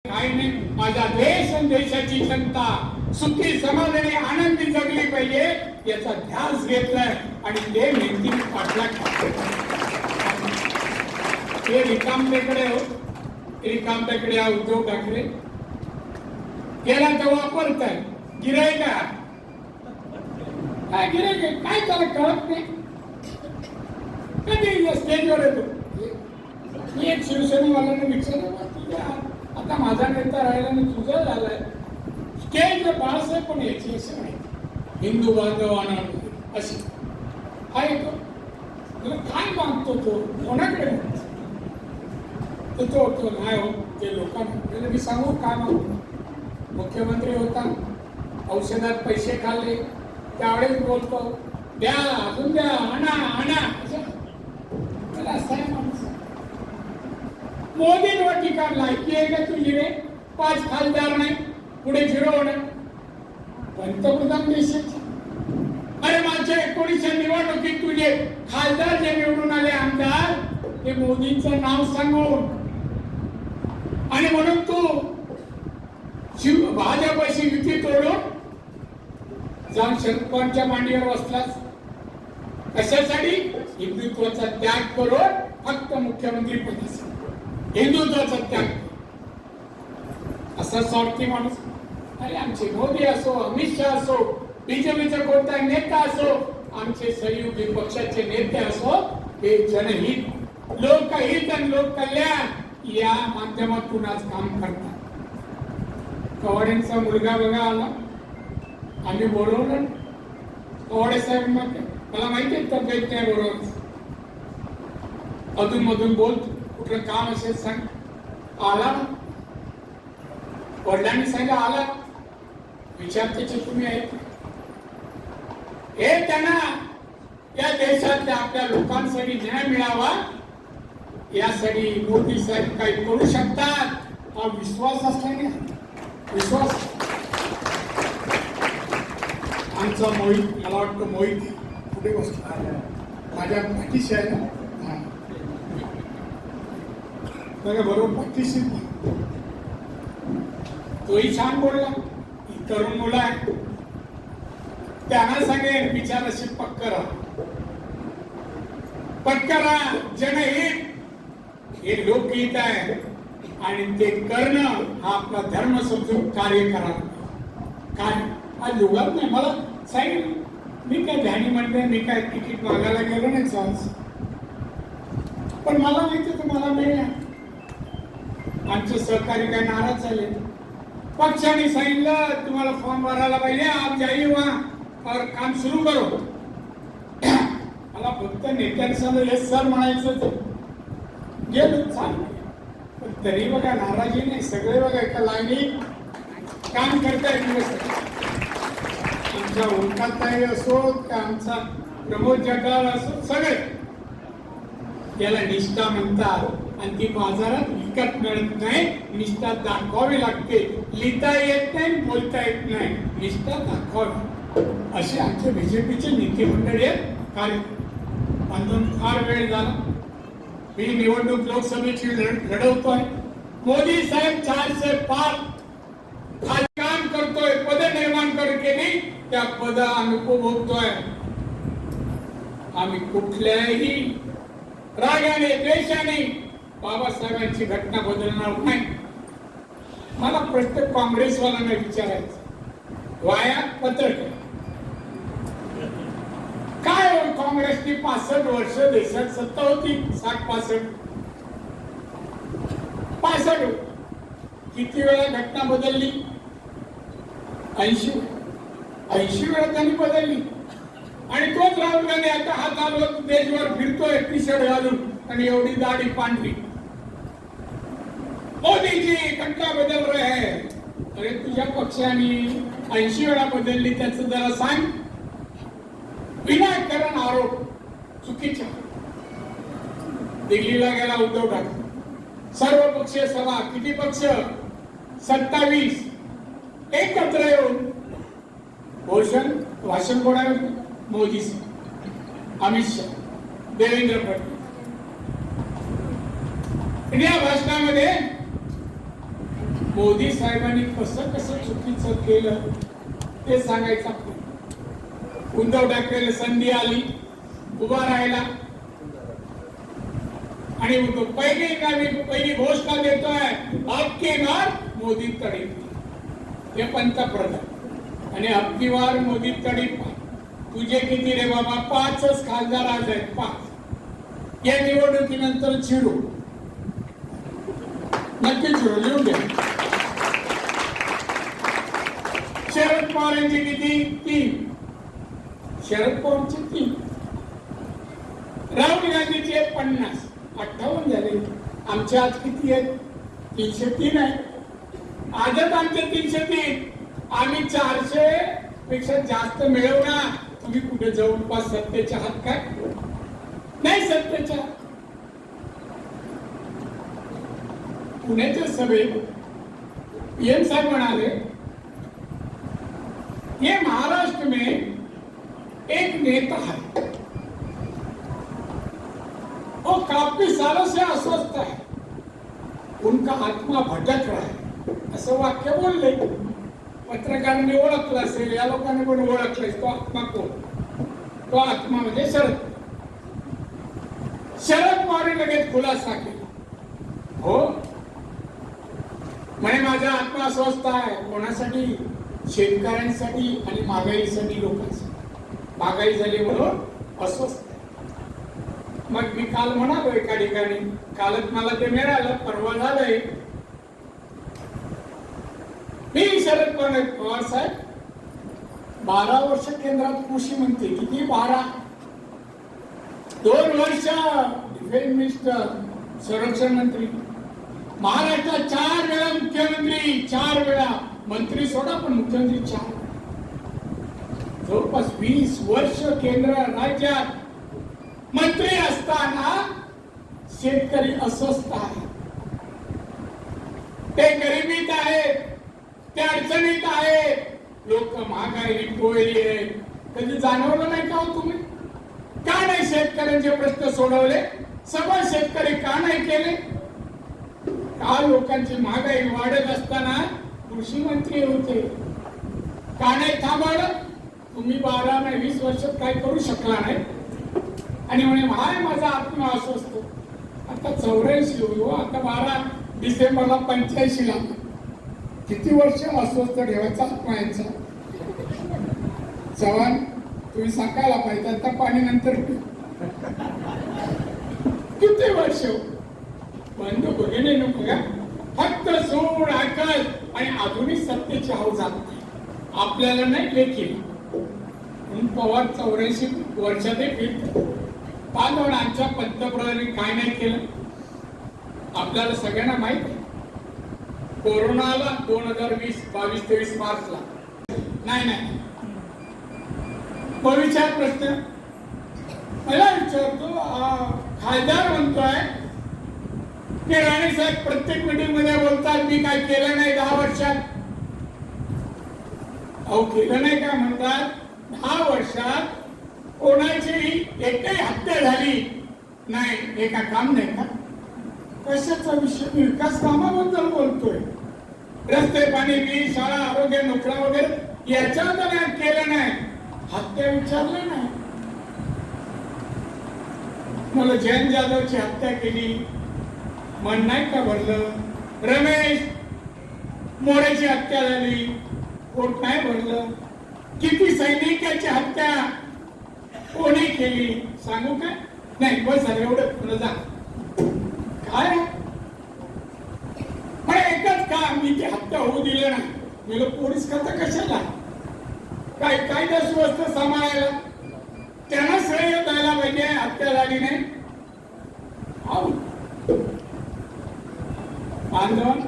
काही नाही, माझा देश आणि देशाची जनता सुखी समाधानी आनंदी जगली पाहिजे याचा ध्यास घेतलाय आणि ते नेमकी पाठलाग हे रिकामटेकडे हा उद्धव ठाकरे केला तर वापरताय गिरायका काय गिरायक काय त्याला कळत नाही कधी स्टेजवर येतो. मी एक शिवसेनेवाल्याने विचारलं तुझ्या आता माझा नेता राहिला आणि तुझा झालाय स्टेज बाळासाहेब पण यायची असं नाही हिंदू बांधवांना अशी हा येतो तुला काय मागतो तो कोणाकडे तो नाही हो ते लोकांना मी सांगू काय मागतो मुख्यमंत्री होता औषधात पैसे खाल्ले त्यावेळेस बोलतो द्या अजून द्या आणा आणा मला असं आहे माणूस मोदींवर टीका लायकी आहे का तुझी रे 5 खासदार नाही पुढे 0 होणार पंतप्रधान देशाचे अरे मागच्या 19 निवडणुकीत तुझे खासदार जे निवडून आले आमदार ते मोदींचं नाव सांगून आणि म्हणून तू भाजपशी युती तोडून जाऊन शरद पवारच्या मांडीवर बसलास कशासाठी हिंदुत्वाचा त्याग करून फक्त मुख्यमंत्री पदासाठी हिंदुत्वाचा त्याग असा स्वार्थी माणूस अरे आमचे मोदी असो अमित शहा असो बीजेपीचा कोणता नेता असो आमचे सहयोगी पक्षाचे नेते असो हे जनहित लोकहित आणि लोककल्याण या माध्यमातून आज काम करतात. कवाडेंचा मुलगा बघा आला आम्ही बोलवलं कवाडे साहेब मला माहिती आहे तब्येत नाही बरोबर अधून मधून बोलतो कुठलं काम असेल सांग आला वडिलांनी सांगा आला विचारतेचे तुम्ही आहेत हे त्यांना या देशातल्या आपल्या लोकांसाठी न्याय मिळावा यासाठी मोदी साहेब काही करू शकतात हा विश्वास असल्याने विश्वास आमचा मोहित मला वाटतं मोहित कुठे बसला माझ्या पाठीशी आहे ना बरोबर पाठीशी तोही छान बोलला तरुण मुलं आहे त्यांना सांगेन विचाराशी पक्करा जनहित हे लोकहित आहे आणि ते करणं हा आपला धर्म समजून कार्य करावं काय आज युगात नाही मला सांगितलं मी काय ध्यानी म्हणते मी काय तिकीट मागायला गेलो नाही सहज पण मला माहिती तुम्हाला मिळेल आमचे सहकारी काय नाराज झाले पक्षाने सांगितलं तुम्हाला फॉर्म भरायला पाहिजे आप जाइए वहां और काम सुरू करो मला फक्त नेत्यांसमोर हे सर म्हणायचं गेलो चालू पण तरी बघा नाराजी नाही सगळे बघा एका लाईनीत काम करताय दिवस आमचा ओंकारताई असो का आमचा प्रमोद जगदाळ असो सगळे याला निष्ठा म्हणतात आणि ती बाजारात विकत मिळत नाही निष्ठा दाखवावी लागते लिहिता येत नाही बोलता येत नाही निष्ठा दाखवावी असे आमचे बीजेपीचे नेते मंडळी आहेत कार्य बांधून फार वेळ झाला मी निवडणूक लोकसभेची लढवतोय मोदी साहेब 405 काम करतोय पद निर्माण केली त्या पद अनुभवतोय आम्ही कुठल्याही रागाने द्वेषाने बाबासाहेबांची घटना बदलणार नाही. मला प्रत्येक काँग्रेसवाल्यांना विचारायचं वाया पत्रक काय काँग्रेसची 65 वर्ष देशात सत्ता होती 65 किती वेळा घटना बदलली 80 वेळा त्यांनी बदलली आणि तोच राहुल गांधी आता हा चालवत देशभर फिरतोय टी-शर्ट घालून आणि एवढी दाढी पांढरी मोदी जी घटना बदल रहे हैं अरे तुझ्या पक्षाने 80 वेळा बदलली त्याचं जरा सांग विनाकारण आरोप चुकीचा दिल्लीला गेला उद्धव ठाकरे सर्व पक्षीय सभा किती पक्ष 27 एकत्र येऊन भाषण कोणावर मोदी अमित शहा देवेंद्र फडणवीस या भाषणामध्ये मोदी साहेबांनी कसं कसं चुकीचं केलं ते सांगायचं आपण. उद्धव ठाकरेला संधी आली उभा राहायला आणि पहिली घोषणा देतोय अबकी बार मोदी तडीप हे पंतप्रधान आणि अबकी बार मोदी तडीप. तुझे किती रे बाबा? 5च खासदार आज आहेत, 5. या निवडणुकीनंतर चिरू नक्की चिरू लिहून घ्या. शरद पवारांची किती? 3. शरद पवारचे 3. राहुल गांधीचे 50. 58 झाले. आमचे आज किती आहेत? 303 आहे. आजच आमचे 303. आम्ही 400 पेक्षा जास्त मिळवणार. तुम्ही कुठे जवळपास सत्तेच्या हात काय नाही. सत्तेच्या पुण्याच्या सभेत पीएम साहब म्हणाले ये महाराष्ट्र में एक नेता है वो काफी सालों से अस्वस्थ है, उनका आत्मा भटक रहा है, असं वाक्य बोलले. पत्रकारांनी ओळखलं असेल, या लोकांनी पण ओळखलंय. तो आत्मा कोण? तो आत्मा म्हणजे शरद पवार लगेच खुलासा केला. हो म्हणे माझा आत्मा अस्वस्थ आहे. कोणासाठी? शेतकऱ्यांसाठी आणि महागाईसाठी. लोकांसाठी महागाई झाली म्हणून अस्वस्थ. मग मी काल म्हणालो एका ठिकाणी, कालच मला ते मिळालं, परवा झालंय. मी शरद पवार साहेब 12 वर्ष केंद्रात कृषी मंत्री. किती? 12. 2 वर्ष डिफेन्स मिनिस्टर, संरक्षण मंत्री. महाराष्ट्रात 4 वेळा मुख्यमंत्री, 4 वेळा मंत्री सोडा पण मुख्यमंत्री 4. जवळपास 20 वर्ष केंद्र राज्यात मंत्री असताना शेतकरी अस्वस्थ आहे, ते गरिबीत आहेत, ते अडचणीत आहेत. लोक महागाई पोळली आहे. कधी जाणवलं नाही का हो तुम्ही? का नाही शेतकऱ्यांचे प्रश्न सोडवले? सगळे शेतकरी का नाही केले? का लोकांची महागाई वाढत असताना कृषी मंत्री होते, का नाही थांबवलं? तुम्ही 12 नाही 20 वर्षात काय करू शकला नाही आणि म्हणे हाय माझा आत्मा अस्वस्थ. आता 84 हो, आता 12 डिसेंबरला 85 ला. किती वर्ष अस्वस्थ ठेवायचा आत्मा यांचा? चव्हाण तुम्ही सांगायला पाहिजे. आता पाणी नंतर किती वर्ष बंद बघणे नको का? फक्त सोड आकल आणि आधुनिक सत्तेची हाऊस आपल्याला नाही लेखी. पवार 84 वर्षात पांडवण आमच्या पंतप्रधानांनी काय नाही केलं आपल्याला सगळ्यांना माहित आहे. कोरोनाला 2022-23 मार्चला नाही विचार प्रश्न मला विचारतो. खासदार म्हणतोय की राणे साहेब प्रत्येक मीटिंग मध्ये बोलतात मी काय केलं नाही 10 वर्षात. अहो केलं नाही का म्हणतात? 10 वर्षात कोणाची एकही हत्या झाली नाही. हे का काम नाही का? कशाचा विषय? विकास कामाबद्दल बोलतोय. रस्ते, पाणी, वीज, शाळा, आरोग्य, नोकऱ्या वगैरे याच्याबद्दल केलं नाही. हत्या विचारलं नाही. मला जयंत जाधवची हत्या केली मन नाही का भरलं? रमेश मोरेची हत्या झाली कोण नाही भरलं? किती सैनिकाची हत्या कोणी केली सांगू काय? नाही बस झालं एवढं. तुला जा काय एकच का मी ती हत्या होऊ दिलं नाही. मी पोलीस खाता कशाला? काय कायदा सुव्यवस्था सांभाळायला त्यांना श्रेय द्यायला पाहिजे. हत्या झाली नाही. बांधव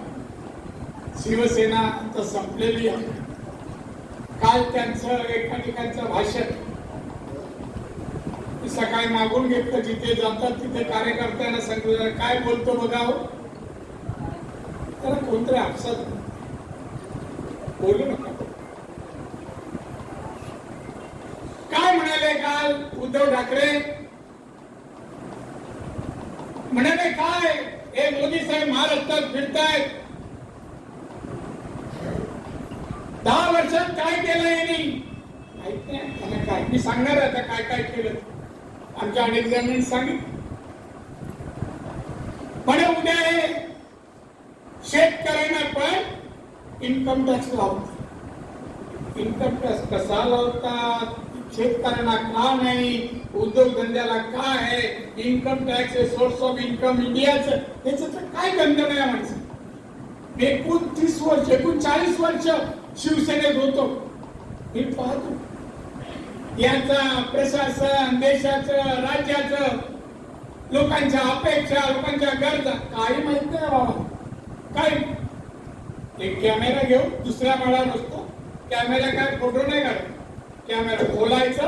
शिवसेना आता संपलेली आहे. काल त्यांचं एका ठिकाणचं भाषण सकाळी मागून घेतलं. जिथे जातात तिथे कार्यकर्त्यांना सांगितलं काय बोलतो बघावं. त्याला कोणतरी आपसात बोलू नका. काय म्हणाले काल उद्धव ठाकरे? म्हणाले काय हे मोदी साहेब महाराष्ट्रात फिरतायत देशात काय केलं यांनी माहित नाही त्याला काय. मी सांगणार आता काय काय केलं. आमच्या अनेक जणांनी सांगितलं. म्हणे उद्या हे शेतकऱ्यांना पण इन्कम टॅक्स लावतात. इन्कम टॅक्स कसा लावतात, शेतकऱ्यांना का नाही, उद्योगधंद्याला का आहे, इन्कम टॅक्स हे सोर्स ऑफ इन्कम इंडियाचं, त्याचं तर काय गंधन आहे माणसं. 39 वर्ष 39 वर्ष शिवसेनेत होतो. मी पाहतो याचा प्रशासन, देशाचं, राज्याचं, लोकांच्या अपेक्षा, लोकांच्या गरजा काही माहित नाही बाबा. काय एक कॅमेरा घेऊन दुसऱ्या माळावर असतो. कॅमेरा काय फोटो नाही काढत. कॅमेरा खोलायचा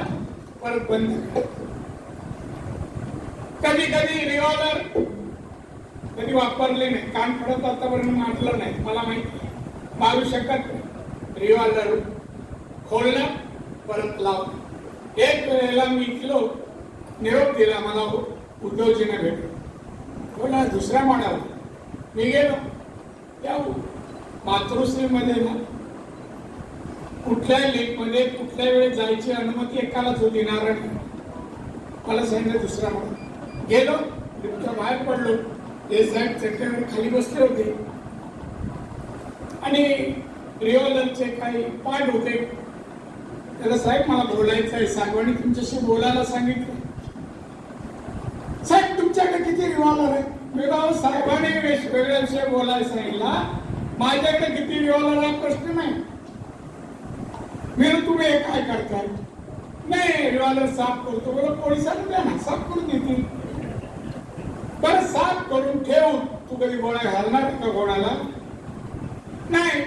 परत बंद करायचा. कधी कधी रिव्हॉल्वर कधी वापरले नाही. कान फडत आतापर्यंत मारलं नाही. मला माहिती मारू शकत नाही. रिव्हॉल्वर खोललं परत लावलं. एक वेळेला मी इथलो निरोप दिला मला उद्धवजीने भेटलो. बोला दुसऱ्या माळावर मी गेलो. त्या मातृश्रीमध्ये ना कुठल्याही लीग मध्ये कुठल्या वेळेस जायची अनुमती एकालाच होती. नारायण मला सांगितलं दुसरा माळा. गेलो लिफ्टच्या बाहेर पडलो. हे साहेब चटक्यावर खाली बसले होते आणि रिव्हॉल्वरचे काही पार्ट होते. त्याला साहेब मला बोलायचं आहे. साहेबांनी तुमच्याशी बोलायला सांगितलं. साहेब तुमच्याकडे किती रिव्हॉल्वर आहे. मी बाबा साहेबांनी वेगवेगळ्या विषय बोलायला सांगितला. माझ्याकडे किती रिव्हॉल्वर हा प्रश्न नाही. मी तुम्ही हे काय करताय. नाही रिव्हॉल्वर साफ करतो. बरं पोलिसांना द्या ना साफ करून देतील. बरं साफ करून ठेव. तू कधी गोळ्या घालणार का गोळ्याला. नाही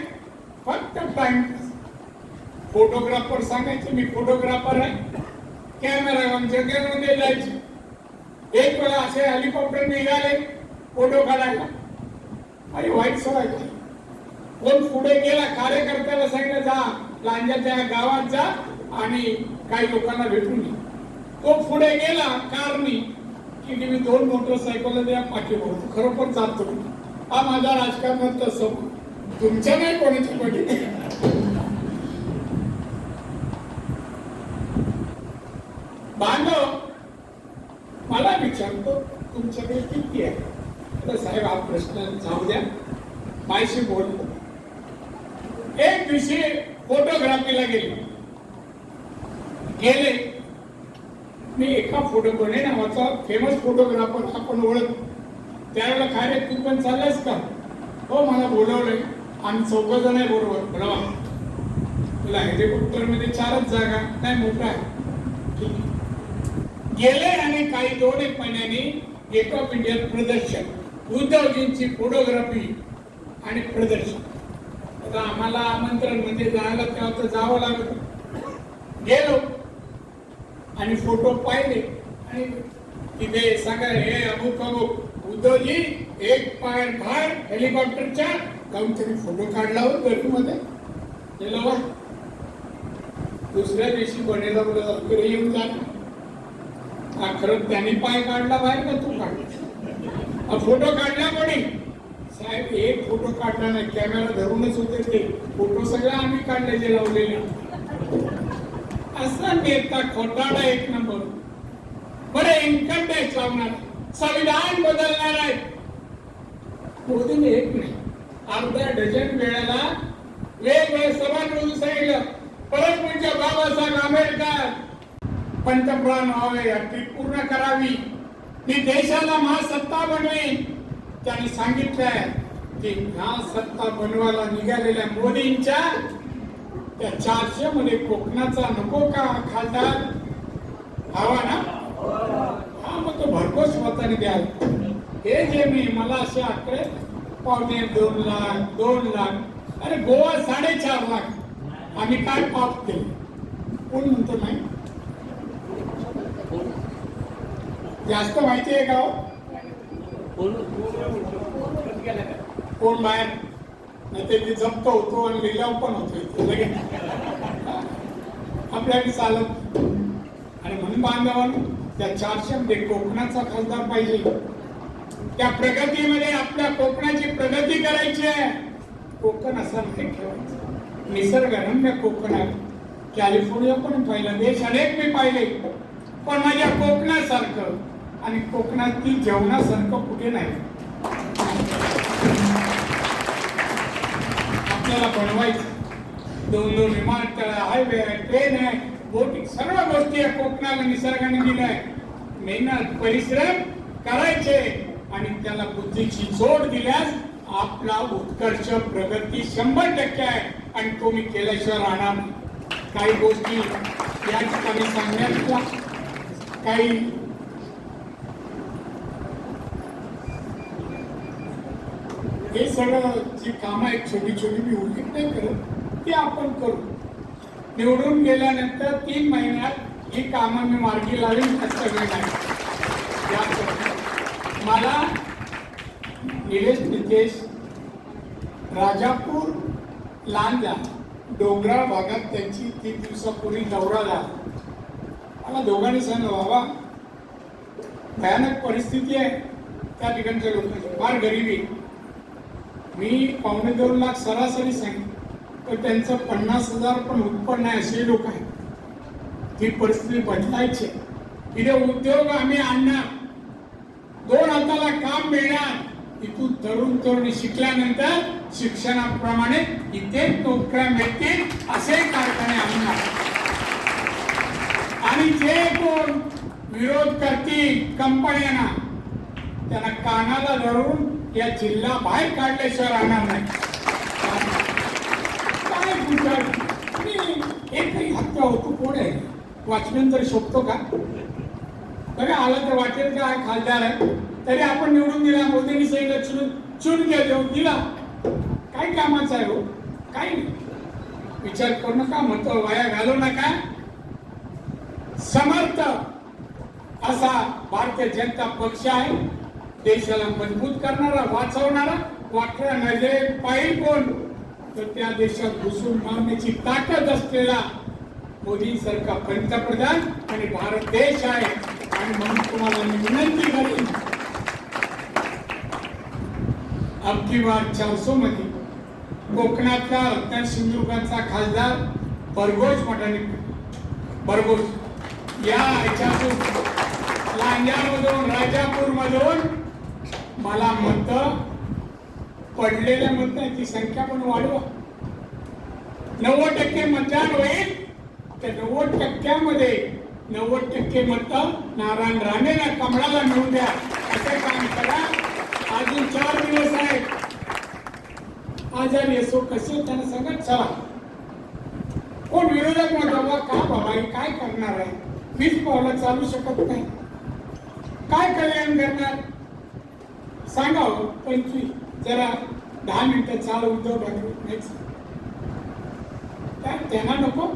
फक्त टाइम. फोटोग्राफर सांगायचे मी फोटोग्राफर आहे. कॅमेरा जगेमध्ये जायचे. एक वेळा असे हेलिकॉप्टर निघाले फोटो काढायला. आणि वाईट सवय काय. कोण पुढे गेला कार्यकर्त्याला सांगितलं जा लांजाच्या गावात जा आणि काही लोकांना भेटून ये. तो पुढे गेला कारनी की मी 2 मोटरसायकल द्या पाठीवर खरोखर जातो. हा माझा राजकारणात तसं तुमच्या नाही कोणाची पाठी. बांधव मला विचारतो तुमच्याकडे किती आहे. साहेब हा प्रश्न जाऊ द्या माझ्याशी बोलतो. एक दिवशी फोटोग्राफीला गेले. मी एका फोटोकडे नावाचा फेमस फोटोग्राफर आपण ओळख. त्यावेळेला काय रे तू पण चाललायस का. हो मला बोलवलंय. आम्ही 4 जण आहे बरोबर. बोलवा तुला हेलिकॉप्टर मध्ये 4च जागा नाही मोठा आहे. ठीक आहे. गेले आणि काही 2-1 महिन्यांनी गेट ऑफ इंडिया प्रदर्शन उद्धवजींची फोटोग्राफी आणि प्रदर्शन. आता आम्हाला आमंत्रण म्हणजे जायला तेव्हा तर जावं लागत. गेलो आणि फोटो पाहिले आणि तिथे सांगा हे अमुक अमुक उद्धवजी एक पाय बाहेर हेलिकॉप्टरच्या जाऊन त्यांनी फोटो काढला हो गर्दीमध्ये. गेलो दुसऱ्या दिवशी बनेला घरी येऊन जाणार. खरंच त्यांनी पाय काढला बाहेर का तू काढला. फोटो काढला कोणी साहेब. एक फोटो काढला नाही. कॅमेरा धरूनच होते ते फोटो सगळे आम्ही काढलेले लावलेले. असा नेता खोटाडा एक नंबर. बरं इन्कम टॅक्स लावणार. संविधान बदलणार आहे. मोदीने एक नाही अर्धा डझन वेळेला वेगवेगळे सभागृह सांगितलं. परत म्हणजे बाबासाहेब आंबेडकर पंतप्रधान व्हावे. ती पूर्ण करावी. मी देशाला महासत्ता बनवेन. त्यांनी सांगितलंय की ह्या सत्ता बनवायला निघालेल्या मोदींच्या त्या 400 मध्ये कोकणाचा नको का खासदार हवा ना. हा मग तो भरघोस मताने द्याल. हे जे मी मला असे आकडे 1.25 लाख 2 लाख. अरे गोवा 4.5 लाख. आम्ही काय पाप केले. कोण म्हणतो नाही. जास्त माहिती आहे का कोण बाहेर नाही ते जप्त होतो आणि लिलाव पण होतो आपल्याकडे चालत. आणि म्हणून बांधवांनो त्या 400 मध्ये कोकणाचा खासदार पाहिजे. त्या प्रगतीमध्ये आपल्या कोकणाची प्रगती करायची आहे. कोकण असं नाही ठेवायचं. निसर्गरम्य कोकणात कॅलिफोर्निया पण पाहिलं, देश अनेक मी पाहिले, पण माझ्या कोकणासारखं आणि कोकणातील जेवणासारखं कुठे नाही. आपल्याला बनवायचं, 2 विमानतळ, हायवे आहे, ट्रेन आहे, बोटिंग, सर्व गोष्टी या कोकणाला निसर्गाने दिलाय. मेहनत परिश्रम करायचे आणि त्याला बुद्धीची जोड दिल्यास आपला उत्कर्ष प्रगती 100% आहे आणि तो मी केल्याशिवाय राहणार नाही. काही गोष्टी या ठिकाणी सांगण्यातल्या काही हे सगळं जी कामं आहेत छोटी छोटी मी उल्लेख नाही करत, ती आपण करू. निवडून गेल्यानंतर 3 महिन्यात ही कामं मी मार्गी लावेन असं वेळ नाही. मला निलेश नितेश राजापूर लांजा डोंगराळ भागात त्यांची 3 दिवसापूर्वी दौरा झाला. मला दोघांनी सांगितलं, बाबा भयानक परिस्थिती आहे त्या ठिकाणच्या लोकांची, फार गरिबी. मी 2.25 लाख सरासरी सांगितलं, तर त्यांचं 50,000 पण उत्पन्न आहे असे लोक आहेत. ही परिस्थिती बदलायची. इथे उद्योग आम्ही आणणार, 2 हाताला काम मिळणार. इथून तरुण तरुणी शिकल्यानंतर शिक्षणाप्रमाणे इथे नोकऱ्या मिळतील असे कारखाने आणणार. आणि जे कोण विरोध करतील कंपन्यांना, त्यांना कानाला धरून या जिल्हा बाहेर काढल्याशिवाय राहणार नाही. काय विचार एकही हत्या होतो, कोण आहे वॉचमॅन तरी शोधतो का? बघा आला तर वाटेल का खासदार आहे तरी आपण निवडून दिला, मोदींनी सांगितलं चुन घ्या दिला, काय कामाचं आहे हो? काही नाही. विचार करू नका, म्हणतो वाया घालू नका. समर्थ असा भारतीय जनता पक्ष आहे, देशाला मजबूत करणारा, वाचवणारा. वाकड्या नजरे पाहिल कोण तर त्या देशात घुसून मारण्याची ताकद असलेला मोदी सरकार पंतप्रधान आणि भारत देश आहे. आणि म्हणून तुम्हाला मी विनंती करेन, अबकी बार 400 मध्ये कोकणातला रत्न सिंधुदुर्गाचा खासदार बरगोज मठाने, बरगोज या ह्याच्यातून लांजामधून राजापूर मधून मला मत पडलेल्या मतांची संख्या पण वाढवा. 90% मतदान होईल, त्या 90%मध्ये 90% मत नारायण राणेला, कमळाला मिळून द्या. असं काम करा. अजून 4 दिवस आहेत. आजारी असो कसे त्यांना सांगत चला. कोण विरोधक म्हणतो का बाबा काय करणार आहे, 20 पावलं चालू शकत नाही, काय कल्याण करणार सांगा. 25 जरा 10 मिनिटं चालू उद्धव ठाकरे त्यांना नको.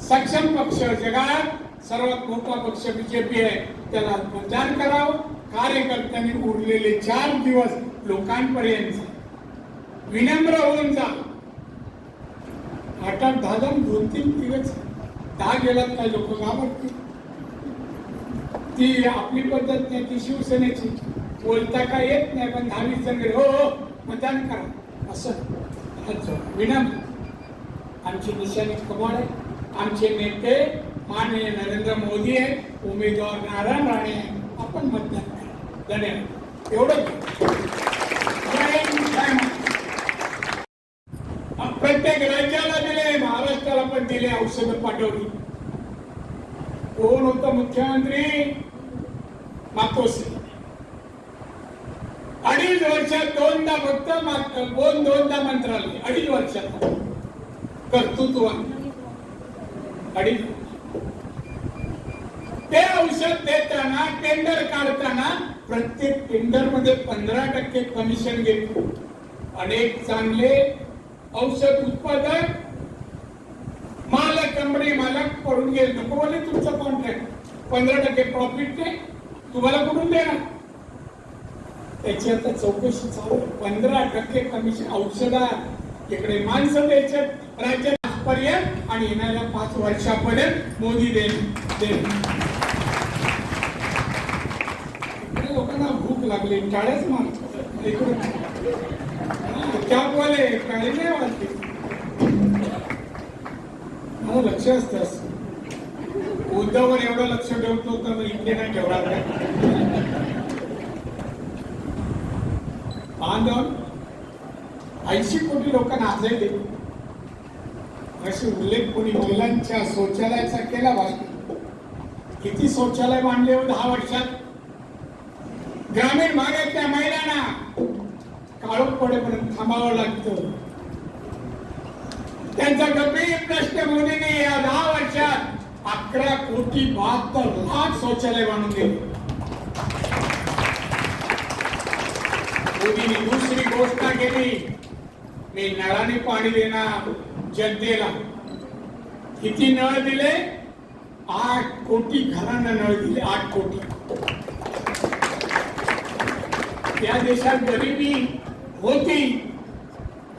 सक्षम पक्ष, जगात सर्वात मोठा पक्ष बीजेपी आहे, त्याला मतदान करावं. कार्यकर्त्यांनी उरलेले 4 दिवस लोकांपर्यंत विनम्र होऊन जा. 8-8, 10, 2-3 दिवस 10 गेलात काय लोक घाबरतील. ती आपली पद्धत नाही, ती शिवसेनेची. बोलता काय येत नाही पण 10-20 जण हो मतदान करा असं विनम्र. आमची निशाणी कमळ आहे. आमचे नेते माननीय नरेंद्र मोदी आहे, उमेदवार नारायण राणे आहे. आपण मतदान करा. धन्यवाद. एवढं प्रत्येक राज्याला दिले, महाराष्ट्राला पण दिले, औषधं पाठवली. कोण होतं मुख्यमंत्री? मातोश्री. 2.5 वर्षात 2दा फक्त 2दा मंत्रालय. 2.5 वर्षात कर्तृत्व. 2.5 ते औषध देताना, टेंडर काढताना प्रत्येक टेंडर मध्ये 15% कमिशन घेतो. अनेक चांगले औषध उत्पादक मालक, कंपनी मालक पडून गेले. नको बोले तुमचा कॉन्ट्रॅक्ट 15% प्रॉफिट ते तुम्हाला कुठून देणार? त्याची आता चौकशी चालू. 15% कमिशन औषधात. इकडे माणसं द्यायचे राज्यापर्यंत आणि येणाऱ्या 5 वर्षापर्यंत मोदी देईल. लोकांना भूक लागली, टाळ्याच मारतात. कॅबवाले काही नाही वाटते, मला लक्ष असतं असं. उद्धववर एवढं लक्ष ठेवतो तर इथे नाही ठेवणार काय? बांधव 80 कोटी लोकांना आजही असे उल्लेख कोणी महिलांच्या शौचालयाचा केला पाहिजे. किती शौचालय बांधले हो 10 वर्षात? ग्रामीण भागातल्या महिलांना काळोख पडेपर्यंत थांबावं लागतं. त्यांचा गंभीर प्रश्न मोदीने या 10 वर्षात 11,72,00,000 शौचालय बांधून दिले. मोदींनी दुसरी घोषणा केली, मी नळाने पाणी देणार जनतेला. किती नळ दिले? 8 कोटी घरांना नळ दिले. 8 कोटी. या देशात गरिबी होती,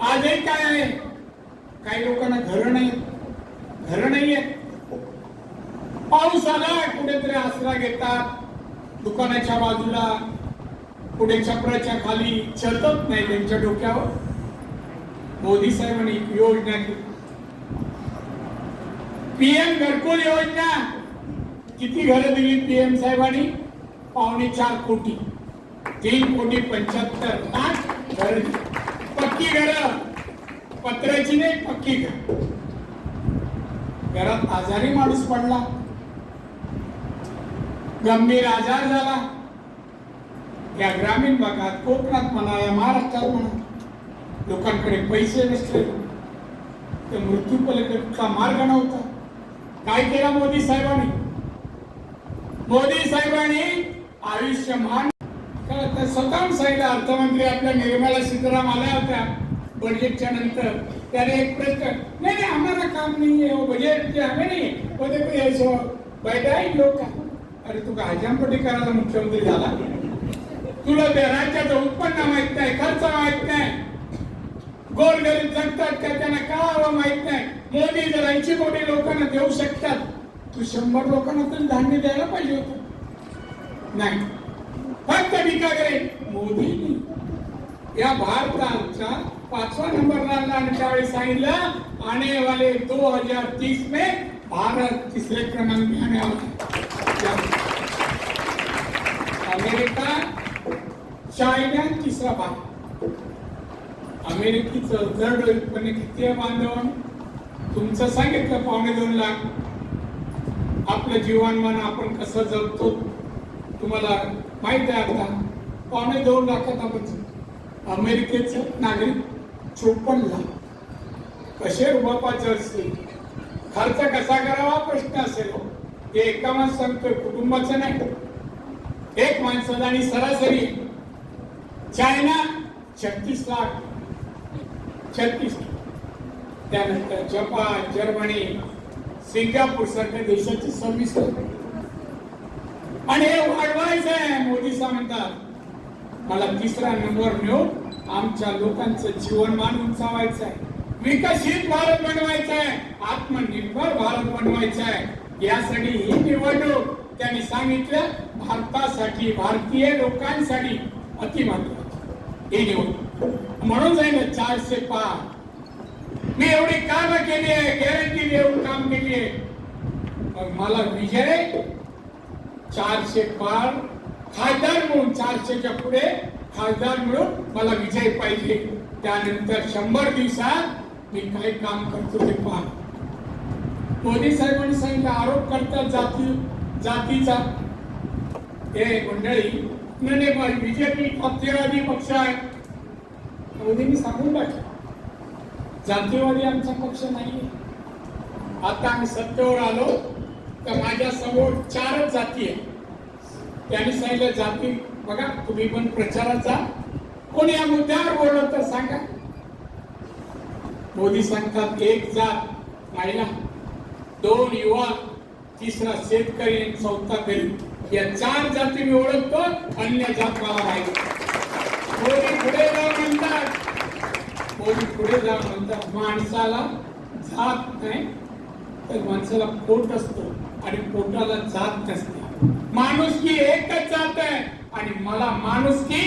आजही काय आहे? काही लोकांना घरं नाही, घरं नाही आहेत. पाऊस आला कुठेतरी आसरा घेतात, दुकानाच्या बाजूला, कुठे छपराच्या खाली, छतच नाही त्यांच्या डोक्यावर. मोदी साहेबांनी योजना केली, पीएम घरकुल योजना. किती घरं दिली पीएम साहेबांनी? 4.25 कोटी. 3,75,00,000 घरं दिली. पक्की घरं, पत्र्याची नाही, पक्की घर. घरात आजारी माणूस पडला, गंभीर आजार झाला, या ग्रामीण भागात, कोकणात म्हणा, या महाराष्ट्रात म्हणा, लोकांकडे पैसे नसले तर मृत्यू पलीकडचा मार्ग नव्हता. काय केला मोदी साहेबांनी? मोदी साहेबांनी आयुष्यमान स्वतः सांगितलं. अर्थमंत्री आपल्या निर्मला सीतारामन आल्या होत्या बजेटच्या नंतर. त्याने एक प्रश्न, नाही आम्हाला काम नाही आहे बजेट हमें नाही होते बैठा इन लोग का. अरे तू काय हजामपट्टी करायला मुख्यमंत्री झाला? तुला त्या राज्याचं उत्पन्न माहित नाही, खर्च माहित नाही, गोरगरीब जगतात का त्यांना काय हवं माहित नाही. मोदी जर 80 कोटी लोकांना देऊ शकतात, तू 100 लोकांना तरी धान्य द्यायला पाहिजे होतं. नाही, फक्त टीका करेल मोदींनी. या भारताचा 5वा नंबर लागला आणि त्यावेळी सांगितलं आने वाले 2030 में भारत 3रे क्रमांक में आने वाला. अमेरिका, चायना 3रा भाग. अमेरिकेचं जड उत्पन्न किती आहे बांधव? तुमचं सांगितलं 2.25 लाख. आपलं जीवनमान आपण कसं जगतो तुम्हाला माहित आहे. आता 2.25 लाखात आपण. अमेरिकेचं नागरिक 54 लाख. कसे रुबाबाचे असतील, खर्च कसा करावा प्रश्न असेल. हे एका माणूस सांगतोय, कुटुंबाचं नाही, एक माणसाचा. आणि सरासरी चायना 36 लाख. 36. त्यानंतर जपान, जर्मनी, सिंगापूर सारख्या देशाची 26 लाख. आणि हे वाढवायचं आहे. मोदी म्हणतात मला 3रा नंबर मिळवून आमच्या लोकांचं जीवनमान उंचावायचं आहे, विकसित भारत बनवायचा आहे, आत्मनिर्भर भारत बनवायचा आहे. यासाठी ही निवडणूक त्यांनी सांगितलं भारतासाठी, भारतीय लोकांसाठी अति महत्वाची ही निवडणूक. म्हणून जाईल 400 पार. मी एवढी काम केली आहे, गॅरंटी देऊन काम केली आहे. मग मला विजय 400 पार खासदार म्हणून, 400च्या पुढे खासदार म्हणून मला विजय पाहिजे. त्यानंतर 100 दिवसात मी काय काम करतो ते पहा. मोदी साहेबांनी सांगितलं आरोप करतात जातीचा. हे मंडळी नाही, बीजेपी पक्षवादी पक्ष आहे. मोदींनी सांगून टाकलं जातीवादी आमचा पक्ष नाही. आता आम्ही सत्तेवर आलो तर माझ्या समोर 4च जाती आहे. त्यांनी सांगितलं जाती बघा, तुम्ही पण प्रचाराचा कोणी या मुद्द्यावर बोलत तर सांगा. मोदी सांगतात 1 जात महिला, 2 युवा, 3रा शेतकरी, 4था गरीब. या 4 जाती मी ओळखतो, अन्य जात मला माहिती. मोदी पुढे जाऊन म्हणतात माणसाला जात नाही तर माणसाला पोट असतो आणि पोटाला जात नसते. माणूस की एकच जात आहे, आणि मला माणुसकी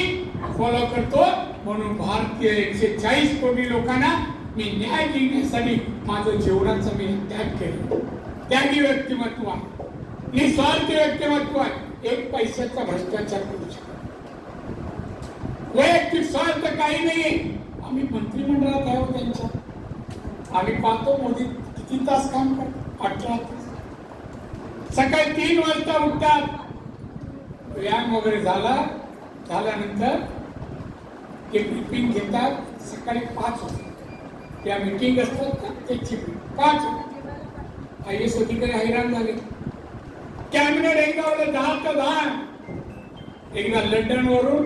फॉलो करतो. म्हणून भारतीय 140 कोटी लोकांना मी न्याय देण्यासाठी माझं जीवनाचं मी त्याग केलं. त्यागी व्यक्तिमत्व आहे, निस्वार्थी व्यक्तिमत्व आहे. एक पैशाचा भ्रष्टाचार करू शकतो, वैयक्तिक स्वार्थ काही नाही. आम्ही मंत्रिमंडळात आहोत त्यांच्या, आम्ही पाहतो मोदी किती तास काम करतात, 18 तास. सकाळी 3 वाजता उठतात, व्यायाम वगैरे झाल्यानंतर ते ब्रीफिंग घेतात. सकाळी 5 वाजता त्या मीटिंग असतात ना, त्याची 5 IAS अधिकारी हैराण झाले. कॅबिनेट एकदा 10 ते 10, एकदा लंडन वरून